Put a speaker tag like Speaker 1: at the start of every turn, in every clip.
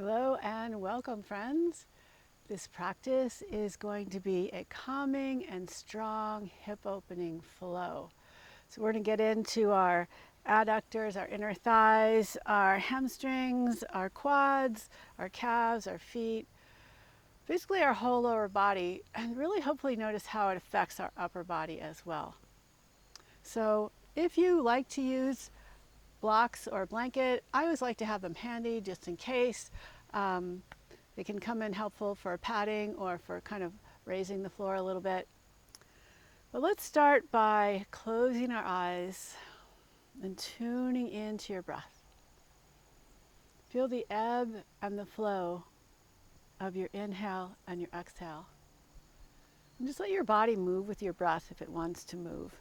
Speaker 1: Hello and welcome, friends. This practice is going to be a calming and strong hip opening flow. So we're going to get into our adductors, our inner thighs, our hamstrings, our quads, our calves, our feet, basically our whole lower body, and really hopefully notice how it affects our upper body as well. So if you like to use blocks or a blanket, I always like to have them handy just in case. They can come in helpful for padding or for kind of raising the floor a little bit. But let's start by closing our eyes and tuning into your breath. Feel the ebb and the flow of your inhale and your exhale. And just let your body move with your breath if it wants to move.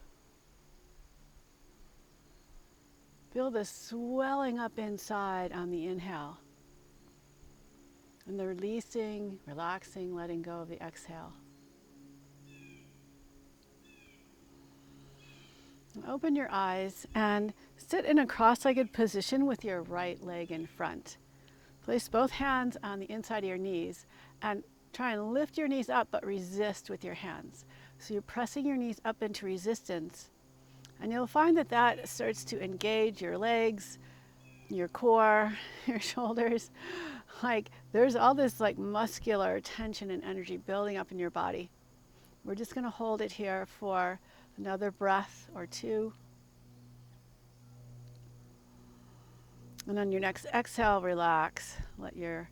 Speaker 1: Feel the swelling up inside on the inhale. And the releasing, relaxing, letting go of the exhale. And open your eyes and sit in a cross-legged position with your right leg in front. Place both hands on the inside of your knees and try and lift your knees up, but resist with your hands. So you're pressing your knees up into resistance. And you'll find that that starts to engage your legs, your core, your shoulders. Like there's all this like muscular tension and energy building up in your body. We're just going to hold it here for another breath or two. And on your next exhale, relax. Let your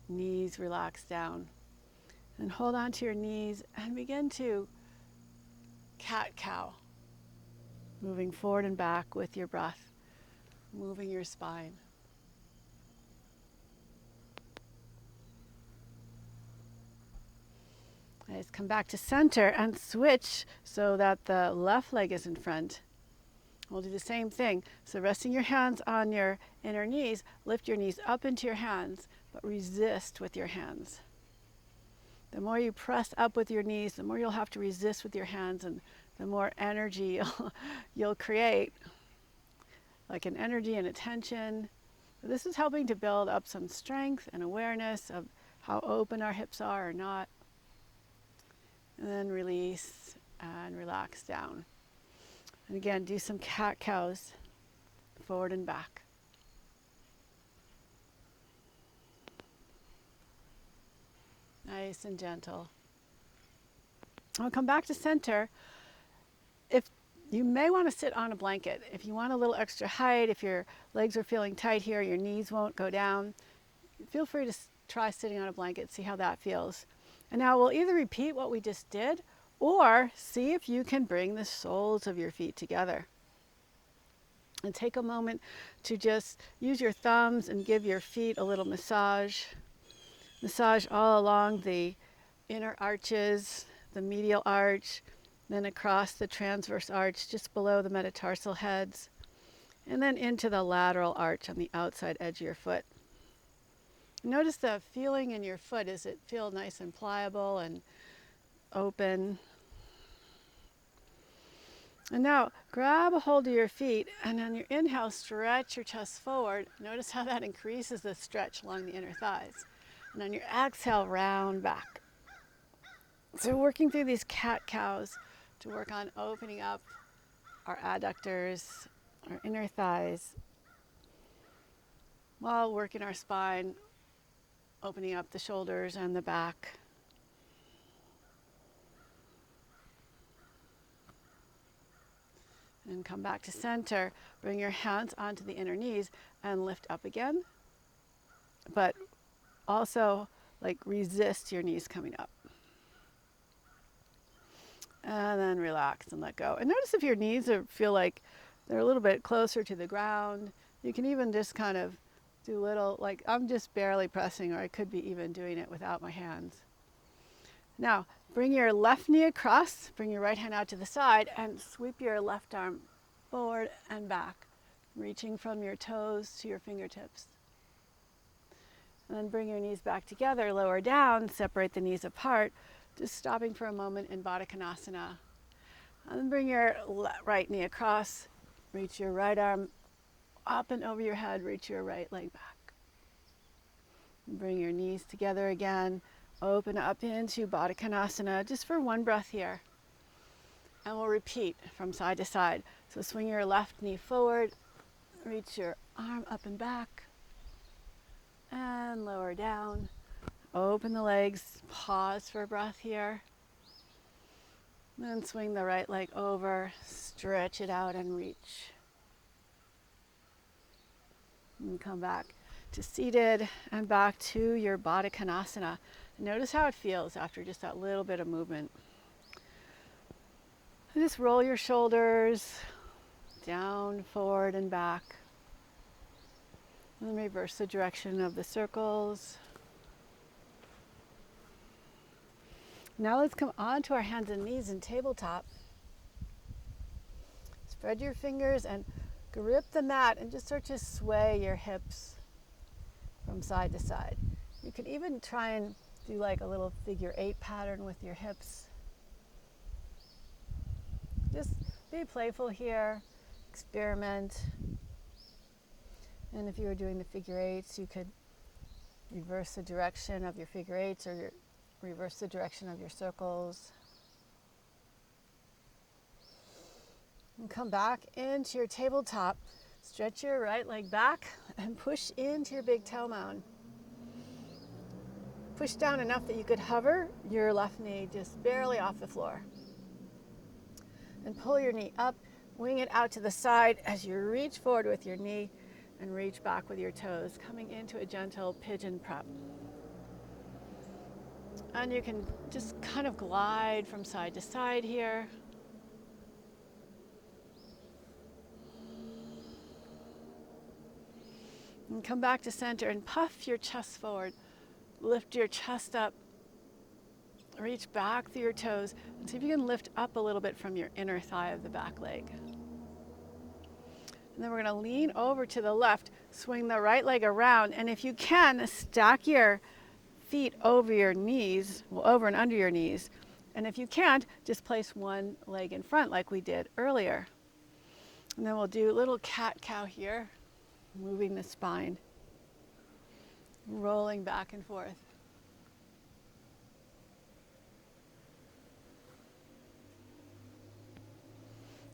Speaker 1: knees relax down. And hold on to your knees and begin to cat-cow. Moving forward and back with your breath. Moving your spine. Nice. Come back to center and switch so that the left leg is in front. We'll do the same thing. So resting your hands on your inner knees, lift your knees up into your hands, but resist with your hands. The more you press up with your knees, the more you'll have to resist with your hands, and the more energy you'll create, like an energy and a tension. This is helping to build up some strength and awareness of how open our hips are or not. And then release and relax down. And again, do some cat-cows, forward and back. Nice and gentle. I'll come back to center. If you may want to sit on a blanket. If you want a little extra height, if your legs are feeling tight here, your knees won't go down, feel free to try sitting on a blanket, see how that feels. And now we'll either repeat what we just did or see if you can bring the soles of your feet together. And take a moment to just use your thumbs and give your feet a little massage. Massage all along the inner arches, the medial arch, then across the transverse arch just below the metatarsal heads, and then into the lateral arch on the outside edge of your foot. Notice the feeling in your foot. Does it feel nice and pliable and open? And now grab a hold of your feet, and on your inhale, stretch your chest forward. Notice how that increases the stretch along the inner thighs. And on your exhale, round back. So working through these cat-cows to work on opening up our adductors, our inner thighs, while working our spine, opening up the shoulders and the back. And come back to center. Bring your hands onto the inner knees and lift up again. But also like resist your knees coming up. And then relax and let go. And notice if your knees feel like they're a little bit closer to the ground. You can even just kind of do little, like I'm just barely pressing, or I could be even doing it without my hands. Now, bring your left knee across, bring your right hand out to the side, and sweep your left arm forward and back, reaching from your toes to your fingertips. And then bring your knees back together, lower down, separate the knees apart, just stopping for a moment in Baddha Konasana. And then bring your right knee across, reach your right arm up and over your head, reach your right leg back. Bring your knees together again. Open up into Baddha Konasana just for one breath here. And we'll repeat from side to side. So swing your left knee forward, reach your arm up and back, and lower down. Open the legs, pause for a breath here. Then swing the right leg over, stretch it out and reach. And come back to seated and back to your Baddha Konasana. Notice how it feels after just that little bit of movement. And just roll your shoulders down, forward, and back. And then reverse the direction of the circles. Now let's come onto our hands and knees in tabletop. Spread your fingers and grip the mat and just start to sway your hips from side to side. You can even try and do like a little figure 8 pattern with your hips. Just be playful here, experiment. And if you were doing the figure 8s, you could reverse the direction of your figure 8s or reverse the direction of your circles. And come back into your tabletop. Stretch your right leg back and push into your big toe mound. Push down enough that you could hover your left knee just barely off the floor. And pull your knee up, wing it out to the side as you reach forward with your knee and reach back with your toes, coming into a gentle pigeon prep. And you can just kind of glide from side to side here. And come back to center and puff your chest forward. Lift your chest up. Reach back through your toes and see if you can lift up a little bit from your inner thigh of the back leg. And then we're going to lean over to the left, swing the right leg around, and if you can, stack your feet over your knees, well, over and under your knees. And if you can't, just place one leg in front like we did earlier. And then we'll do a little cat-cow here, moving the spine, rolling back and forth.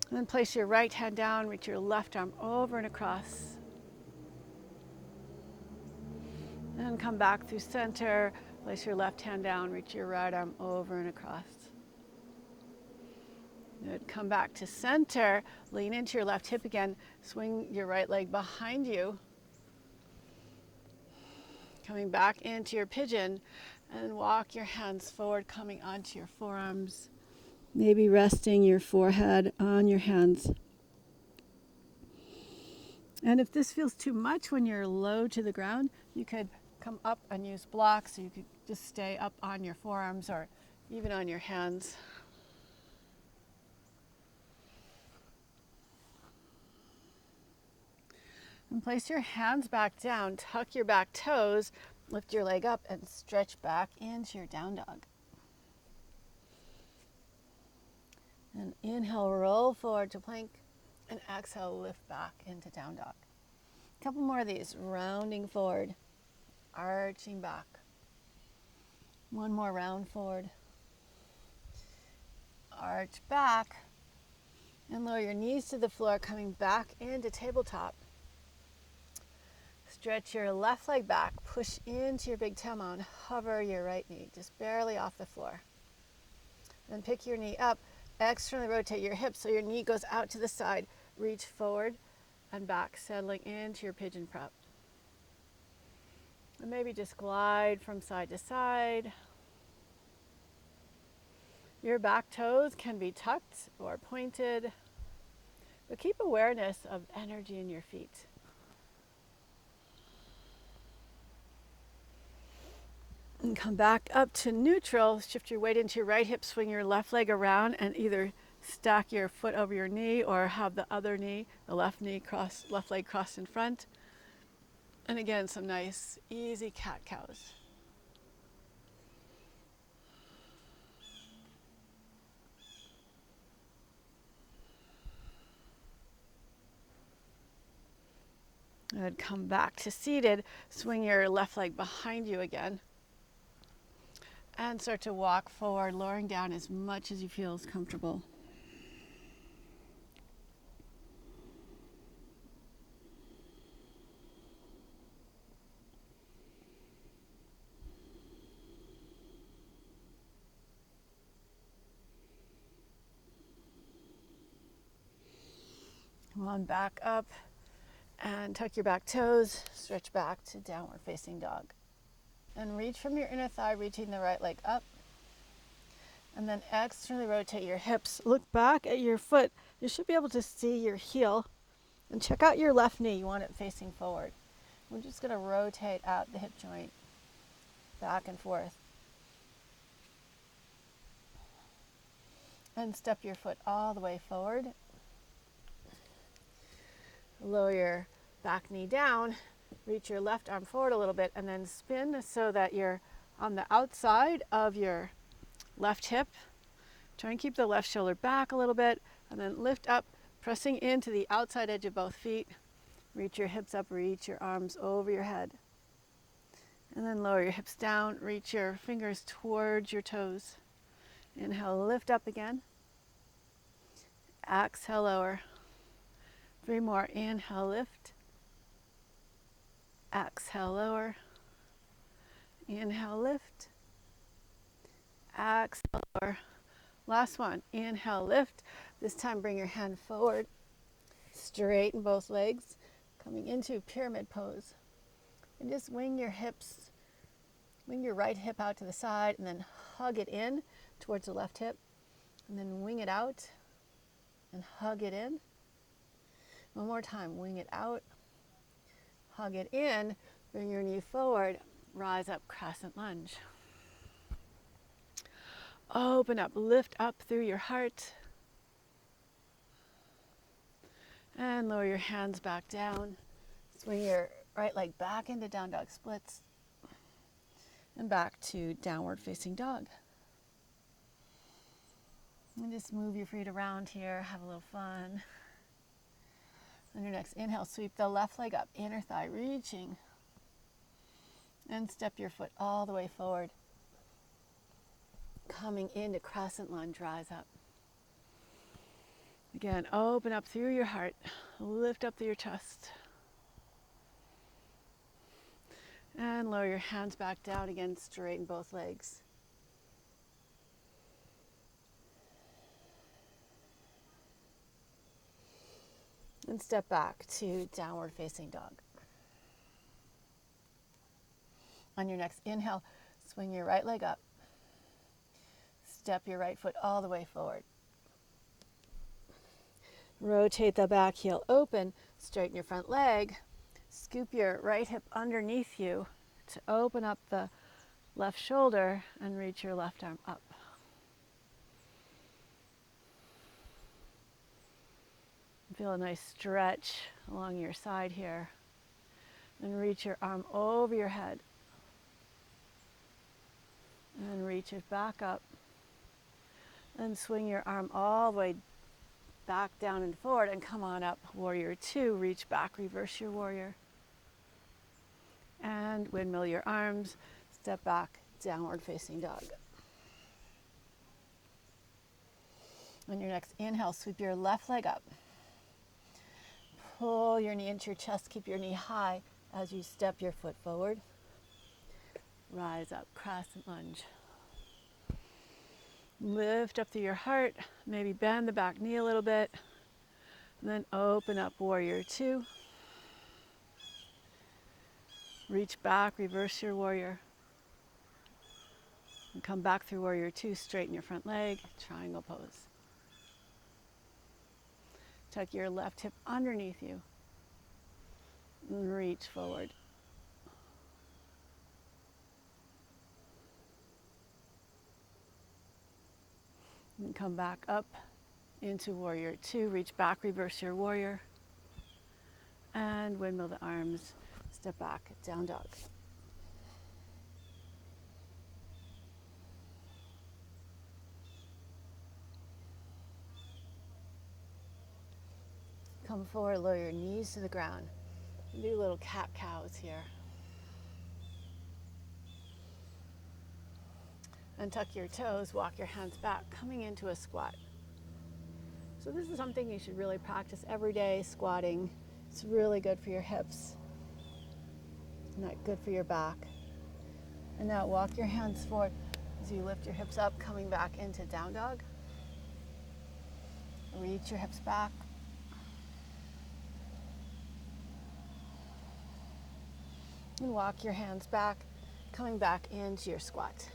Speaker 1: And then place your right hand down, reach your left arm over and across. And come back through center, place your left hand down, reach your right arm over and across. Good. Come back to center, lean into your left hip again, swing your right leg behind you. Coming back into your pigeon, and walk your hands forward, coming onto your forearms. Maybe resting your forehead on your hands. And if this feels too much when you're low to the ground, you could come up and use blocks, so you could just stay up on your forearms or even on your hands. And place your hands back down, tuck your back toes, lift your leg up and stretch back into your down dog. And inhale, roll forward to plank, and exhale, lift back into down dog. A couple more of these, rounding forward, arching back. One more round forward. Arch back, and lower your knees to the floor, coming back into tabletop. Stretch your left leg back, push into your big toe mound, hover your right knee, just barely off the floor. Then pick your knee up, externally rotate your hips so your knee goes out to the side. Reach forward and back, settling into your pigeon prep. And maybe just glide from side to side. Your back toes can be tucked or pointed, but keep awareness of energy in your feet. And come back up to neutral. Shift your weight into your right hip, swing your left leg around, and either stack your foot over your knee or have the other knee, the left leg crossed in front. And again, some nice, easy cat-cows. Good. Come back to seated. Swing your left leg behind you again. And start to walk forward, lowering down as much as you feel is comfortable. Come on back up and tuck your back toes. Stretch back to downward facing dog. And reach from your inner thigh, reaching the right leg up. And then externally rotate your hips. Look back at your foot. You should be able to see your heel. And check out your left knee. You want it facing forward. We're just going to rotate out the hip joint back and forth. And step your foot all the way forward. Lower your back knee down. Reach your left arm forward a little bit and then spin so that you're on the outside of your left hip. Try and keep the left shoulder back a little bit and then lift up, pressing into the outside edge of both feet. Reach your hips up, reach your arms over your head. And then lower your hips down, reach your fingers towards your toes. Inhale, lift up again. Exhale, lower. 3 more. Inhale, lift. Exhale, lower. Inhale, lift. Exhale, lower. Last one. Inhale, lift. This time bring your hand forward. Straighten both legs. Coming into pyramid pose. And just wing your hips. Wing your right hip out to the side and then hug it in towards the left hip. And then wing it out and hug it in. One more time. Wing it out. Hug it in. Bring your knee forward. Rise up, crescent lunge. Open up, lift up through your heart. And lower your hands back down. Swing your right leg back into down dog splits. And back to downward facing dog. And just move your feet around here, have a little fun. On your next inhale, sweep the left leg up, inner thigh reaching. And step your foot all the way forward. Coming into crescent lunge, rise up. Again, open up through your heart, lift up through your chest. And lower your hands back down again, straighten both legs. And step back to downward facing dog. On your next inhale, swing your right leg up. Step your right foot all the way forward. Rotate the back heel open, straighten your front leg. Scoop your right hip underneath you to open up the left shoulder and reach your left arm up. Feel a nice stretch along your side here. And reach your arm over your head. And reach it back up. And swing your arm all the way back down and forward and come on up. Warrior 2, reach back, reverse your warrior. And windmill your arms, step back, downward facing dog. On your next inhale, sweep your left leg up. Pull your knee into your chest, keep your knee high as you step your foot forward. Rise up, crescent lunge. Lift up through your heart, maybe bend the back knee a little bit. And then open up, warrior 2. Reach back, reverse your warrior. And come back through warrior 2, straighten your front leg, triangle pose. Tuck your left hip underneath you. And reach forward. And come back up into warrior 2, reach back, reverse your warrior. And windmill the arms, step back, down dog. Come forward, lower your knees to the ground. Do little cat-cows here. And tuck your toes, walk your hands back, coming into a squat. So this is something you should really practice every day, squatting. It's really good for your hips, not good for your back. And now walk your hands forward as you lift your hips up, coming back into down dog. Reach your hips back. And walk your hands back, coming back into your squat.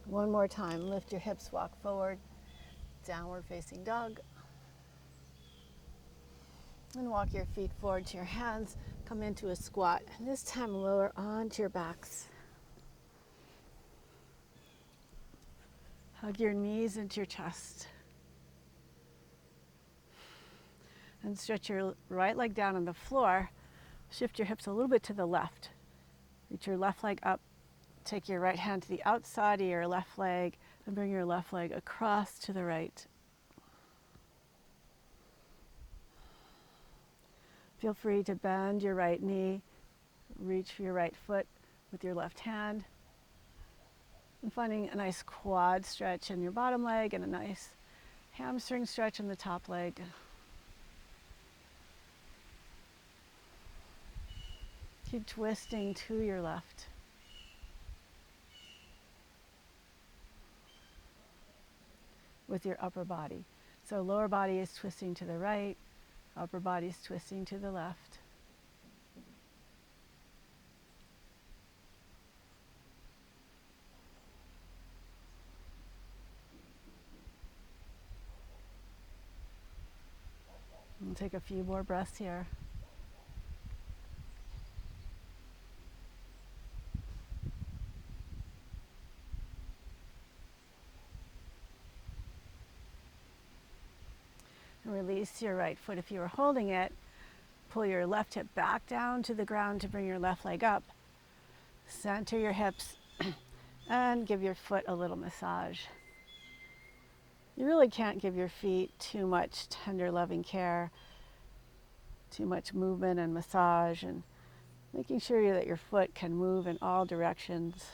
Speaker 1: One more time, lift your hips, walk forward, downward facing dog. And walk your feet forward to your hands, come into a squat, and this time lower onto your backs. Hug your knees into your chest. And stretch your right leg down on the floor. Shift your hips a little bit to the left. Reach your left leg up. Take your right hand to the outside of your left leg and bring your left leg across to the right. Feel free to bend your right knee, reach for your right foot with your left hand, and finding a nice quad stretch in your bottom leg and a nice hamstring stretch in the top leg. Keep twisting to your left. With your upper body. So lower body is twisting to the right, upper body is twisting to the left. We'll take a few more breaths here. And release your right foot if you were holding it. Pull your left hip back down to the ground to bring your left leg up. Center your hips and give your foot a little massage. You really can't give your feet too much tender, loving care, too much movement and massage, and making sure that your foot can move in all directions.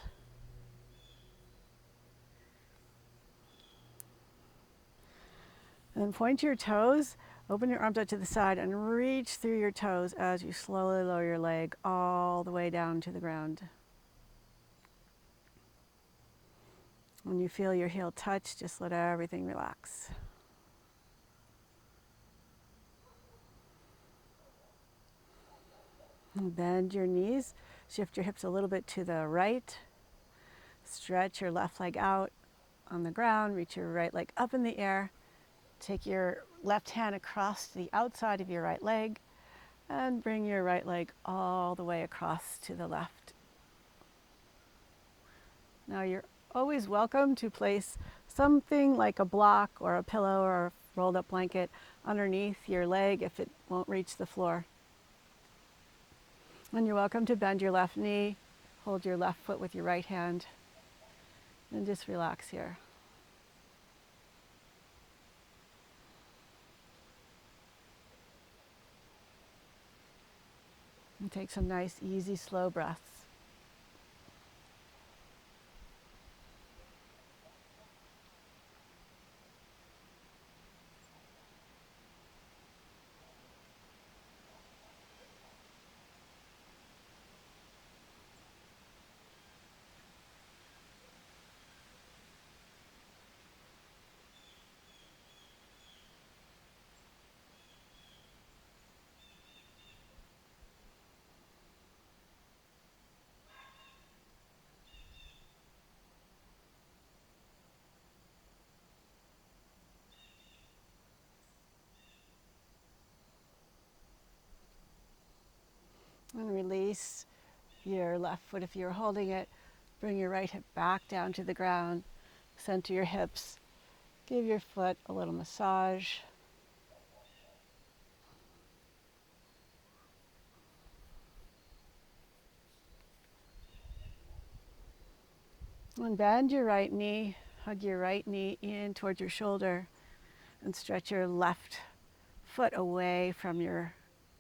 Speaker 1: And then point your toes, open your arms out to the side and reach through your toes as you slowly lower your leg all the way down to the ground. When you feel your heel touch, just let everything relax. And bend your knees, shift your hips a little bit to the right, stretch your left leg out on the ground, reach your right leg up in the air. Take your left hand across the outside of your right leg and bring your right leg all the way across to the left. Now you're always welcome to place something like a block or a pillow or a rolled up blanket underneath your leg if it won't reach the floor. And you're welcome to bend your left knee, hold your left foot with your right hand, and just relax here. And take some nice, easy, slow breaths. And release your left foot if you're holding it. Bring your right hip back down to the ground. Center your hips. Give your foot a little massage. And bend your right knee. Hug your right knee in towards your shoulder. And stretch your left foot away from your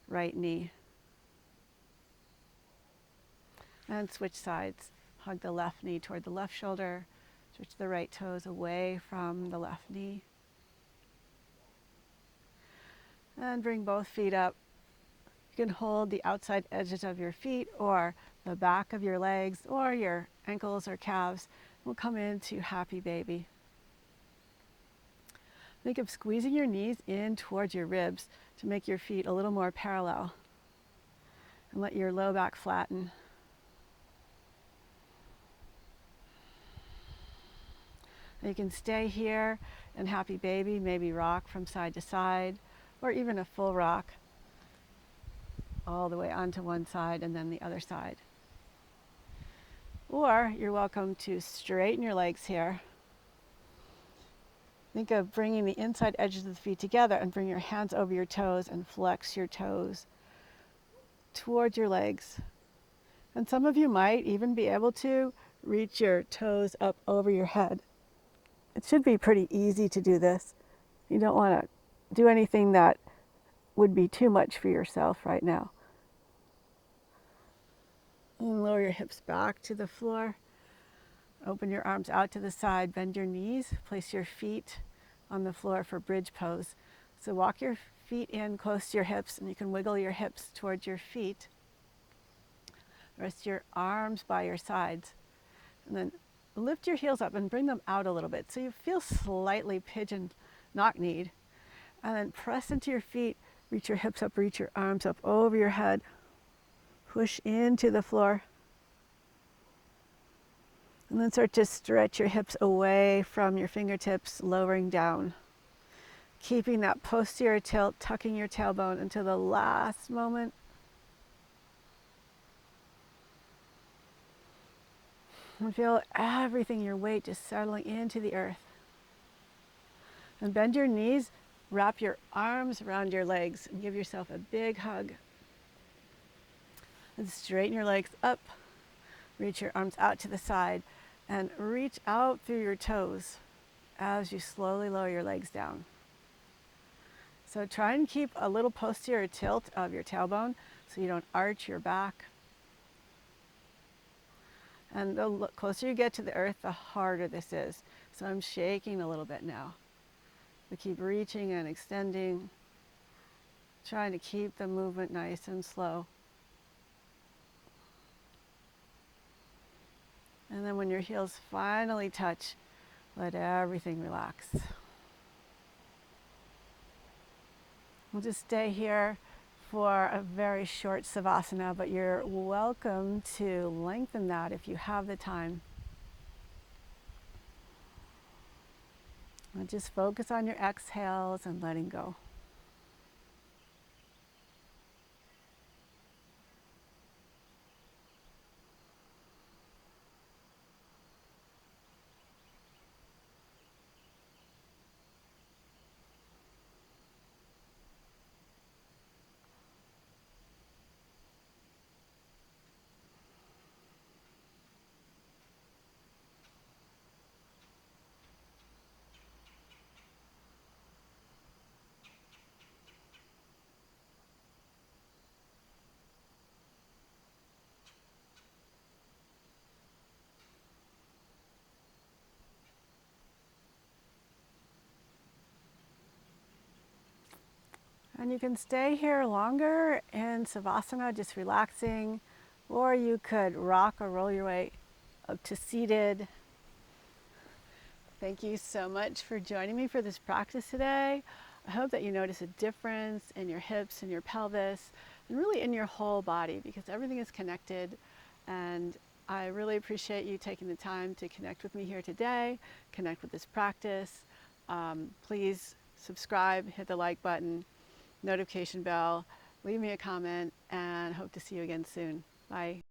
Speaker 1: right knee. And switch sides. Hug the left knee toward the left shoulder. Switch the right toes away from the left knee. And bring both feet up. You can hold the outside edges of your feet or the back of your legs or your ankles or calves. We'll come into happy baby. Think of squeezing your knees in towards your ribs to make your feet a little more parallel. And let your low back flatten. And you can stay here in happy baby, maybe rock from side to side, or even a full rock all the way onto one side and then the other side. Or you're welcome to straighten your legs here. Think of bringing the inside edges of the feet together and bring your hands over your toes and flex your toes towards your legs. And some of you might even be able to reach your toes up over your head. It should be pretty easy to do this. You don't want to do anything that would be too much for yourself right now. And lower your hips back to the floor. Open your arms out to the side, bend your knees, place your feet on the floor for bridge pose. So walk your feet in close to your hips, and you can wiggle your hips towards your feet. Rest your arms by your sides. And then lift your heels up and bring them out a little bit so you feel slightly pigeon knock-kneed. And then press into your feet, reach your hips up, reach your arms up over your head. Push into the floor. And then start to stretch your hips away from your fingertips, lowering down. Keeping that posterior tilt, tucking your tailbone until the last moment. And feel everything, your weight just settling into the earth. And bend your knees, wrap your arms around your legs, and give yourself a big hug. And straighten your legs up. Reach your arms out to the side and reach out through your toes as you slowly lower your legs down. So try and keep a little posterior tilt of your tailbone so you don't arch your back. And the closer you get to the earth, the harder this is. So I'm shaking a little bit now. We keep reaching and extending, trying to keep the movement nice and slow. And then when your heels finally touch, let everything relax. We'll just stay here for a very short savasana, but you're welcome to lengthen that if you have the time. And just focus on your exhales and letting go. And you can stay here longer in savasana, just relaxing, or you could rock or roll your way up to seated. Thank you so much for joining me for this practice today. I hope that you notice a difference in your hips and your pelvis, and really in your whole body, because everything is connected. And I really appreciate you taking the time to connect with me here today, connect with this practice. Please subscribe, hit the like button, notification bell, leave me a comment, and hope to see you again soon. Bye.